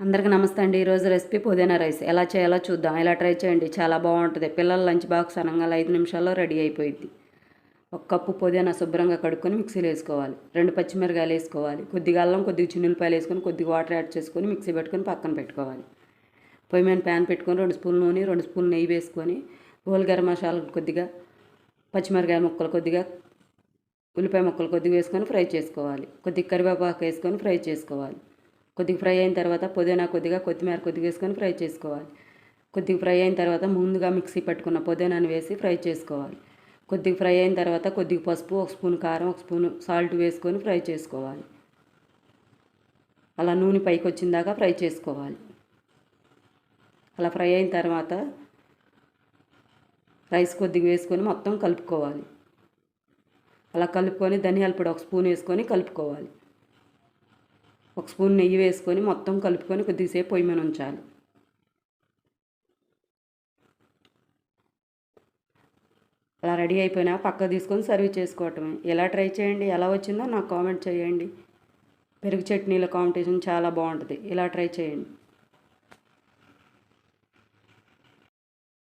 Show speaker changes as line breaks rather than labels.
అందరికీ నమస్తే అండి. ఈరోజు రెసిపీ పుదీనా రైస్ ఎలా చేయాలో చూద్దాం. ఇలా ట్రై చేయండి, చాలా బాగుంటుంది. పిల్లల లంచ్ బాక్స్ అనగానే 5 నిమిషాల్లో రెడీ అయిపోయింది. ఒక కప్పు పుదీనా శుభ్రంగా కడుక్కొని మిక్సీలో వేసుకోవాలి. 2 పచ్చిమిరకాయలు వేసుకోవాలి. కొద్దిగా అల్లం, కొద్దిగా చిన్నులపాయలు వేసుకొని కొద్దిగా వాటర్ యాడ్ చేసుకొని మిక్సీ పెట్టుకొని పక్కన పెట్టుకోవాలి. పొయ్యి మీద ప్యాన్ పెట్టుకొని 2 స్పూన్ల నూనె, 2 స్పూన్లు నెయ్యి వేసుకొని హోల్ గరం మసాలా కొద్దిగా, పచ్చిమిరకాయ ముక్కలు కొద్దిగా, ఉల్లిపాయ ముక్కలు కొద్దిగా వేసుకొని ఫ్రై చేసుకోవాలి. కొద్దిగా కరివేపాకు వేసుకొని ఫ్రై చేసుకోవాలి. కొద్దిగా ఫ్రై అయిన తర్వాత పుదీనా కొద్దిగా, కొత్తిమీర కొద్దిగా వేసుకొని ఫ్రై చేసుకోవాలి. కొద్దిగా ఫ్రై అయిన తర్వాత ముందుగా మిక్సీ పట్టుకున్న పుదీనాను వేసి ఫ్రై చేసుకోవాలి. కొద్దిగా ఫ్రై అయిన తర్వాత కొద్దిగా పసుపు, 1 స్పూన్ కారం, 1 స్పూన్ సాల్ట్ వేసుకొని ఫ్రై చేసుకోవాలి. అలా నూనె పైకి వచ్చిన దాకా ఫ్రై చేసుకోవాలి. అలా ఫ్రై అయిన తర్వాత రైస్ కొద్దిగా వేసుకొని మొత్తం కలుపుకోవాలి. అలా కలుపుకొని ధనియాల పొడి 1 స్పూన్ వేసుకొని కలుపుకోవాలి. 1 స్పూన్ నెయ్యి వేసుకొని మొత్తం కలుపుకొని కొద్దిసేపు పొయ్యి మీద ఉంచాలి. అలా రెడీ అయిపోయినా పక్క తీసుకొని సర్వ్ చేసుకోవటమే. ఎలా ట్రై చేయండి, ఎలా వచ్చిందో నాకు కామెంట్ చేయండి. పెరుగు చట్నీల కాంబినేషన్ చాలా బాగుంటుంది. ఇలా ట్రై చేయండి.